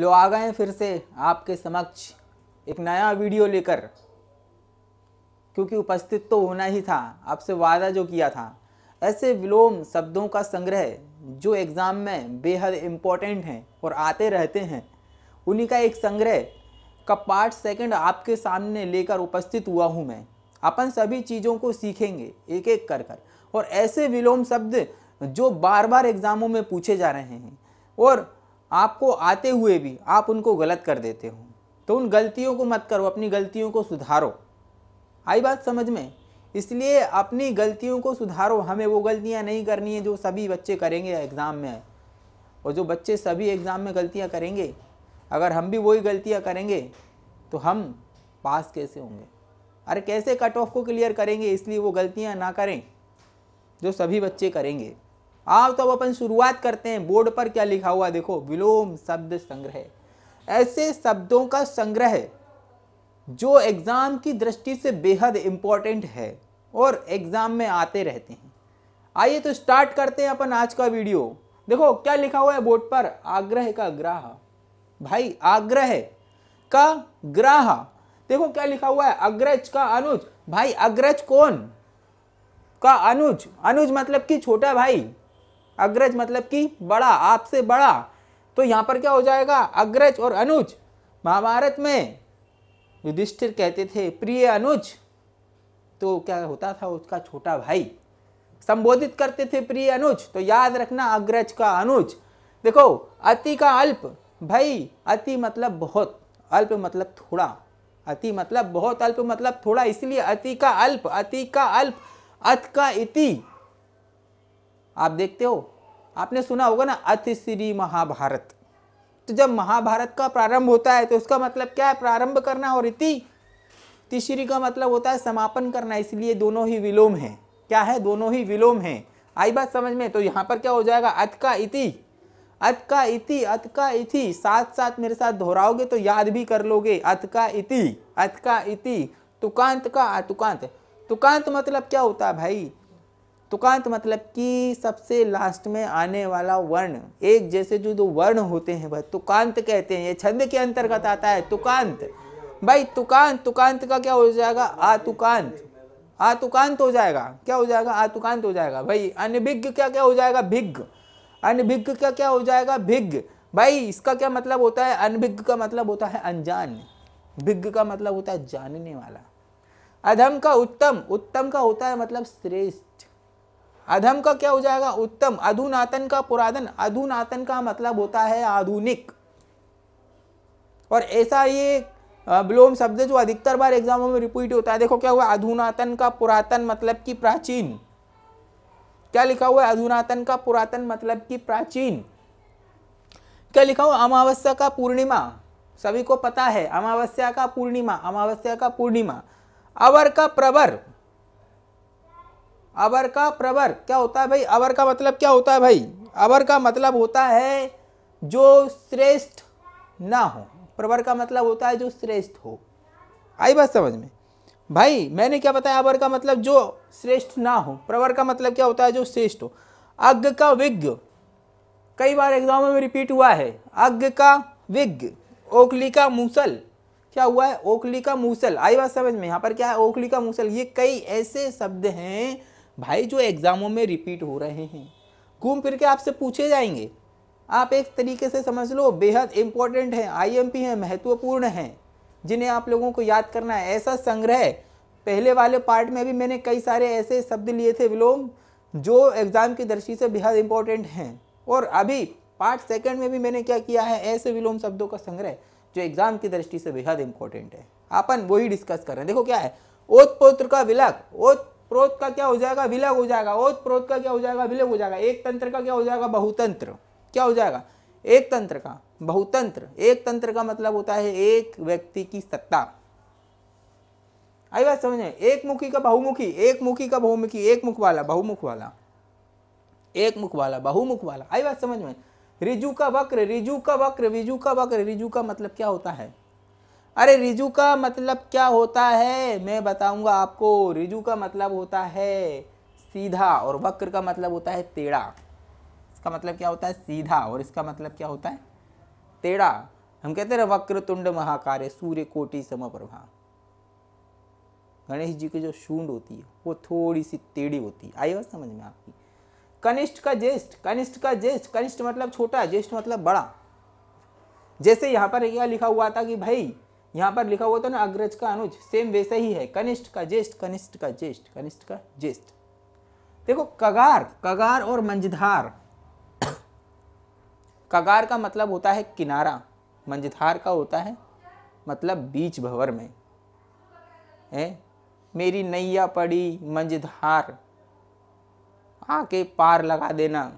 लो आ गए हैं फिर से आपके समक्ष एक नया वीडियो लेकर, क्योंकि उपस्थित तो होना ही था, आपसे वादा जो किया था। ऐसे विलोम शब्दों का संग्रह जो एग्ज़ाम में बेहद इम्पोर्टेंट हैं और आते रहते हैं, उन्हीं का एक संग्रह का पार्ट सेकंड आपके सामने लेकर उपस्थित हुआ हूँ मैं। अपन सभी चीज़ों को सीखेंगे एक एक कर कर, और ऐसे विलोम शब्द जो बार बार एग्ज़ामों में पूछे जा रहे हैं और आपको आते हुए भी आप उनको गलत कर देते हो, तो उन गलतियों को मत करो, अपनी गलतियों को सुधारो। आई बात समझ में? इसलिए अपनी गलतियों को सुधारो। हमें वो गलतियां नहीं करनी है जो सभी बच्चे करेंगे एग्ज़ाम में, और जो बच्चे सभी एग्ज़ाम में गलतियां करेंगे, अगर हम भी वही गलतियां करेंगे तो हम पास कैसे होंगे? अरे कैसे कट ऑफ को क्लियर करेंगे? इसलिए वो गलतियां ना करें जो सभी बच्चे करेंगे। आओ तो अपन शुरुआत करते हैं। बोर्ड पर क्या लिखा हुआ देखो, विलोम शब्द संग्रह। ऐसे शब्दों का संग्रह जो एग्ज़ाम की दृष्टि से बेहद इम्पोर्टेंट है और एग्ज़ाम में आते रहते हैं। आइए तो स्टार्ट करते हैं अपन आज का वीडियो। देखो क्या लिखा हुआ है बोर्ड पर, आग्रह का ग्राह। भाई आग्रह का ग्राह, देखो क्या लिखा हुआ है, अग्रज का अनुज। भाई अग्रज कौन? का अनुज। अनुज मतलब कि छोटा भाई, अग्रज मतलब कि बड़ा, आपसे बड़ा। तो यहां पर क्या हो जाएगा, अग्रज और अनुज। महाभारत में युधिष्ठिर कहते थे प्रिय अनुज, तो क्या होता था, उसका छोटा भाई। संबोधित करते थे प्रिय अनुज, तो याद रखना अग्रज का अनुज। देखो अति का अल्प। भाई अति मतलब बहुत, अल्प मतलब थोड़ा। अति मतलब बहुत, अल्प मतलब थोड़ा, इसलिए अति का अल्प, अति का अल्प, अथ का इति। आप देखते हो, आपने सुना होगा ना, अति श्री महाभारत। तो जब महाभारत का प्रारंभ होता है तो उसका मतलब क्या है, प्रारंभ करना, और इति तिश्री का मतलब होता है समापन करना। इसलिए दोनों ही विलोम हैं। क्या है, दोनों ही विलोम हैं। आई बात समझ में? तो यहाँ पर क्या हो जाएगा, अथ का इति, अथ का इति, अथ का इति। साथ साथ मेरे साथ दोहराओगे तो याद भी कर लोगे। अथ का इति, अथ का इति। तुकांत का अतुकांत। तुकांत मतलब क्या होता है भाई? तुकांत मतलब कि सबसे लास्ट में आने वाला वर्ण, एक जैसे जो दो वर्ण होते हैं भाई, तुकांत कहते हैं। ये छंद के अंतर्गत आता है तुकांत। भाई तुकांत, तुकांत का क्या हो जाएगा, आतुकांत। आतुकांत हो जाएगा, क्या हो जाएगा, आतुकांत हो जाएगा। भाई अनभिज्ञ क्या क्या हो जाएगा, भिज्ञ। अनभिज्ञ का क्या हो जाएगा, भिज्ञ। भाई इसका क्या मतलब होता है, अनभिज्ञ का मतलब होता है अनजान, भिज्ञ का मतलब होता है जानने वाला। अधम का उत्तम, उत्तम का होता है मतलब श्रेष्ठ। अधम का क्या हो जाएगा, उत्तम। अधुनातन का पुरातन, अधुनातन का मतलब होता है आधुनिक। और ऐसा ये विलोम शब्द जो अधिकतर बार एग्जामों में रिपीट होता है। देखो क्या हुआ, अधुनातन का पुरातन मतलब कि प्राचीन। क्या लिखा हुआ है, अधुनातन का पुरातन मतलब कि प्राचीन। क्या लिखा हुआ, अमावस्या का पूर्णिमा, सभी को पता है, अमावस्या का पूर्णिमा, अमावस्या का पूर्णिमा। अवर का प्रवर, अवर का प्रवर क्या होता है भाई, अवर का मतलब क्या होता है भाई, अवर का मतलब होता है जो श्रेष्ठ ना हो। प्रवर का मतलब होता है जो श्रेष्ठ हो। आई बात समझ में? भाई मैंने क्या बताया, अवर का मतलब जो श्रेष्ठ ना हो, प्रवर का मतलब क्या होता है जो श्रेष्ठ हो। अज्ञ का विज्ञ, कई बार एग्जाम में रिपीट हुआ है, अज्ञ का विज्ञ। ओखली का मूसल, क्या हुआ है, ओखली का मूसल। आई बात समझ में? यहाँ पर क्या है, ओखली का मूसल। ये कई ऐसे शब्द हैं भाई जो एग्जामों में रिपीट हो रहे हैं, घूम फिर के आपसे पूछे जाएंगे। आप एक तरीके से समझ लो बेहद इंपॉर्टेंट है, आईएमपी है, महत्वपूर्ण है, जिन्हें आप लोगों को याद करना है। ऐसा संग्रह, पहले वाले पार्ट में भी मैंने कई सारे ऐसे शब्द लिए थे विलोम जो एग्जाम की दृष्टि से बेहद इंपॉर्टेंट हैं, और अभी पार्ट सेकंड में भी मैंने क्या किया है, ऐसे विलोम शब्दों का संग्रह जो एग्जाम की दृष्टि से बेहद इंपॉर्टेंट है। अपन वही डिस्कस कर रहे हैं। देखो क्या है, ओतप्रोत का विलग, ओतप्रोत का क्या हो जाएगा, विलग हो जाएगा। ओतप्रोत का क्या हो जाएगा, विलग हो जाएगा। एक तंत्र का क्या हो जाएगा, बहुतंत्र। क्या हो जाएगा, एक तंत्र का बहुतंत्र। एक तंत्र का मतलब होता है एक व्यक्ति की सत्ता। आई बात समझ में? एक मुखी का बहुमुखी, एक मुखी का बहुमुखी, एक मुख वाला, बहुमुख वाला, एक मुख वाला, बहुमुख वाला। आई बात समझ में? रिजु का वक्र, रिजु का वक्र, विजु का वक्र। रिजु का मतलब क्या होता है, अरे रिजु का मतलब क्या होता है मैं बताऊंगा आपको। रिजु का मतलब होता है सीधा, और वक्र का मतलब होता है टेढ़ा। इसका मतलब क्या होता है, सीधा, और इसका मतलब क्या होता है, टेढ़ा। हम कहते हैं वक्रतुंड महाकाय सूर्य कोटि समप्रभा। गणेश जी की जो सूंड होती है वो थोड़ी सी टेढ़ी होती है। आई बात समझ में आपकी। कनिष्ठ का ज्येष्ठ, कनिष्ठ का ज्येष्ठ, कनिष्ठ मतलब छोटा, ज्येष्ठ मतलब बड़ा। जैसे यहाँ पर क्या लिखा हुआ था कि भाई यहाँ पर लिखा हुआ था ना अग्रज का अनुज, सेम वैसे ही है, कनिष्ठ का ज्येष्ठ, कनिष्ठ का ज्येष्ठ, कनिष्ठ का ज्येष्ठ। देखो कगार, कगार और मंझधार। कगार का मतलब होता है किनारा, मंझधार का होता है मतलब बीच भंवर में है। मेरी नैया पड़ी मंझधार, आके पार लगा देना।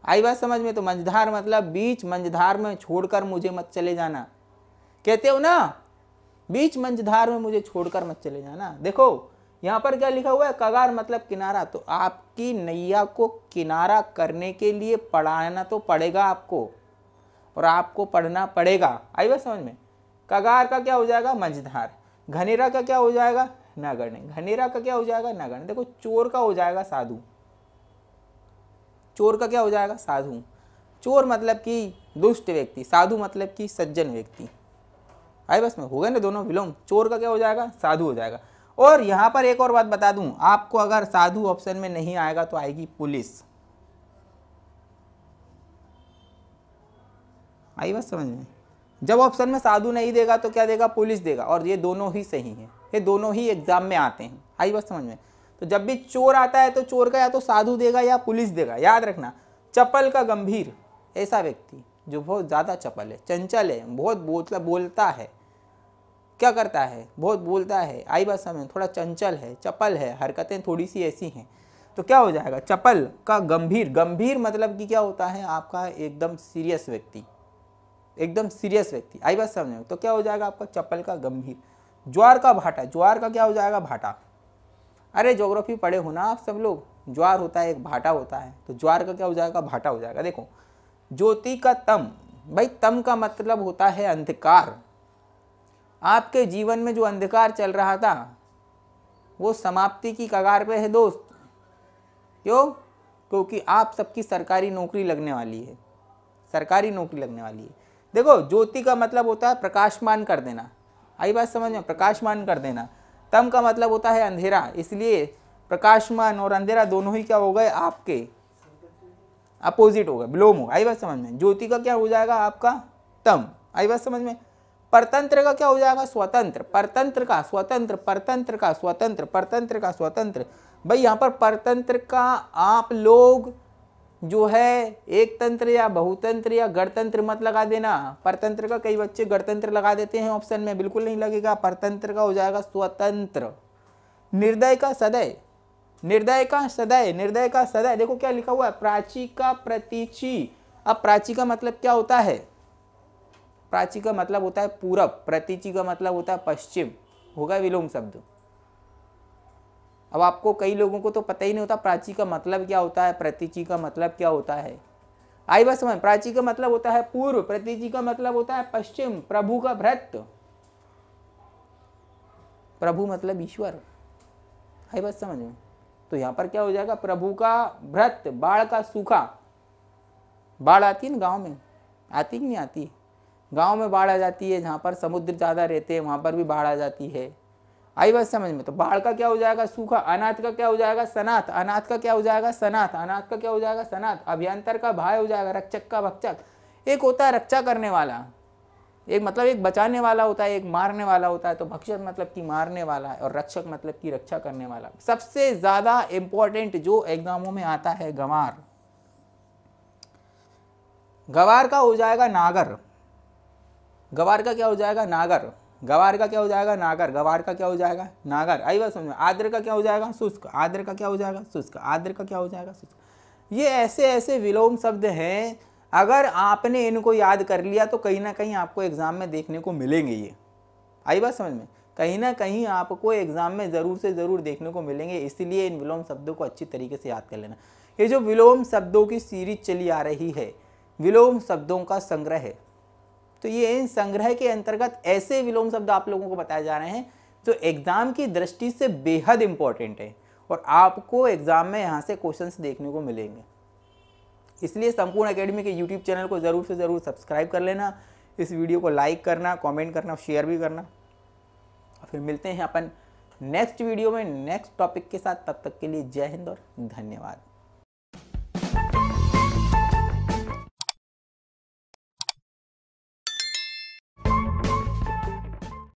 आई बात समझ में। तो मंझधार मतलब बीच मंझधार में छोड़कर मुझे मत चले जाना, कहते हो ना, बीच मंझधार में मुझे छोड़कर मत चले जाना। देखो यहाँ पर क्या लिखा हुआ है, कगार मतलब किनारा। तो आपकी नैया को किनारा करने के लिए पढ़ाना तो पड़ेगा आपको, और आपको पढ़ना पड़ेगा। आई बात समझ में। कगार का क्या हो जाएगा, मंझधार। घनेरा का क्या हो जाएगा, नगण्य। घनेरा का क्या हो जाएगा, नगण्य। देखो चोर का हो जाएगा साधु, चोर का क्या हो जाएगा, साधु। चोर मतलब कि दुष्ट व्यक्ति, साधु मतलब कि सज्जन व्यक्ति। आई बस में हो गए ना दोनों विलोम। चोर का क्या हो जाएगा, साधु हो जाएगा। और यहाँ पर एक और बात बता दूं आपको, अगर साधु ऑप्शन में नहीं आएगा तो आएगी पुलिस। आई बात समझ में। जब ऑप्शन में साधु नहीं देगा तो क्या देगा, पुलिस देगा। और ये दोनों ही सही है, ये दोनों ही एग्जाम में आते हैं। आई बात समझ में। तो जब भी चोर आता है तो चोर का या तो साधु देगा या पुलिस देगा, याद रखना। चपल का गंभीर, ऐसा व्यक्ति जो बहुत ज़्यादा चपल है, चंचल है, बहुत बोलता है, क्या करता है, बहुत बोलता है। आई बात समझ में। थोड़ा चंचल है, चपल है, हरकतें थोड़ी सी ऐसी हैं, तो क्या हो जाएगा, चपल का गंभीर। गंभीर मतलब कि क्या होता है आपका, एकदम सीरियस व्यक्ति, एकदम सीरियस व्यक्ति। आई बात समझ में। तो क्या हो जाएगा आपका, चपल का गंभीर। ज्वार का भाटा, ज्वार का क्या हो जाएगा, भाटा। अरे ज्योग्राफी पढ़े हो ना आप सब लोग, ज्वार होता है एक, भाटा होता है, तो ज्वार का क्या हो जाएगा, भाटा हो जाएगा। देखो ज्योति का तम, भाई तम का मतलब होता है अंधकार। आपके जीवन में जो अंधकार चल रहा था वो समाप्ति की कगार पे है दोस्त। क्यों, क्योंकि आप सबकी सरकारी नौकरी लगने वाली है, सरकारी नौकरी लगने वाली है। देखो ज्योति का मतलब होता है प्रकाशमान कर देना। आई बात समझ में, प्रकाशमान कर देना। तम का मतलब होता है अंधेरा, इसलिए प्रकाशमान और अंधेरा दोनों ही क्या हो गए, आपके अपोजिट हो गए, विलोम हो। आई बात समझ में। ज्योति का क्या हो जाएगा आपका, तम। आई बात समझ में। परतंत्र का क्या हो जाएगा, स्वतंत्र। परतंत्र का स्वतंत्र, परतंत्र का स्वतंत्र, परतंत्र का स्वतंत्र। भाई यहाँ पर परतंत्र का आप लोग जो है एक तंत्र या बहुतंत्र या गणतंत्र मत लगा देना। परतंत्र का कई बच्चे गणतंत्र लगा देते हैं ऑप्शन में, बिल्कुल नहीं लगेगा। परतंत्र का हो जाएगा स्वतंत्र। निर्दय का सदय, निर्दय का सदय, निर्दय का सदय। देखो क्या लिखा हुआ है, प्राची का प्रतीची। अब प्राची का मतलब क्या होता है, प्राची का मतलब होता है पूरब, प्रतीची का मतलब होता है पश्चिम, होगा विलोम शब्द। अब आपको कई लोगों को तो पता ही नहीं होता प्राची का मतलब क्या होता है, प्रतीची का मतलब क्या होता है। आई बात समझ। प्राची का मतलब होता है पूर्व, प्रतीची का मतलब होता है पश्चिम। प्रभु का भ्रत, प्रभु मतलब ईश्वर। आई बात समझ में। तो यहाँ पर क्या हो जाएगा, प्रभु का भ्रत। बाढ़ का सूखा, बाढ़ आती है ना गाँव में, आती कि नहीं आती, गाँव में बाढ़ आ जाती है, जहाँ पर समुद्र ज़्यादा रहते हैं वहाँ पर भी बाढ़ आ जाती है। आई बात समझ में। तो बाढ़ का क्या हो जाएगा, सूखा। अनाथ का क्या हो जाएगा, सनाथ। अनाथ का क्या हो जाएगा, सनाथ। अनाथ का क्या हो जाएगा, सनाथ। अभ्यंतर का भाई हो जाएगा, रक्षक का भक्षक। एक होता है रक्षा करने वाला, एक मतलब एक बचाने वाला होता है, एक मारने वाला होता है। तो भक्षक मतलब कि मारने वाला है, और रक्षक मतलब कि रक्षा करने वाला। सबसे ज्यादा इंपॉर्टेंट जो एग्जामों में आता है गंवार। गंवार का हो जाएगा नागर। गंवार का क्या हो जाएगा, नागर। गंवार का क्या हो जाएगा, नागर। गंवार का क्या हो जाएगा, नागर। आई बात समझ में। आर्द्र का क्या हो जाएगा, शुष्क। आर्द्र का क्या हो जाएगा, शुष्क। आर्द्र का क्या हो जाएगा, शुष्क। ये ऐसे ऐसे विलोम शब्द हैं, अगर आपने इनको याद कर लिया तो कहीं ना कहीं आपको एग्जाम में देखने को मिलेंगे ये। आई बात समझ में। कहीं ना कहीं आपको एग्जाम में ज़रूर से ज़रूर देखने को मिलेंगे, इसलिए इन विलोम शब्दों को अच्छी तरीके से याद कर लेना। ये जो विलोम शब्दों की सीरीज चली आ रही है, विलोम शब्दों का संग्रह है, तो ये इन संग्रह के अंतर्गत ऐसे विलोम शब्द आप लोगों को बताए जा रहे हैं जो एग्जाम की दृष्टि से बेहद इंपॉर्टेंट है, और आपको एग्जाम में यहाँ से क्वेश्चंस देखने को मिलेंगे। इसलिए संपूर्ण एकेडमी के यूट्यूब चैनल को ज़रूर से ज़रूर सब्सक्राइब कर लेना, इस वीडियो को लाइक करना, कमेंट करना, शेयर भी करना। और फिर मिलते हैं अपन नेक्स्ट वीडियो में नेक्स्ट टॉपिक के साथ। तब तक के लिए जय हिंद और धन्यवाद।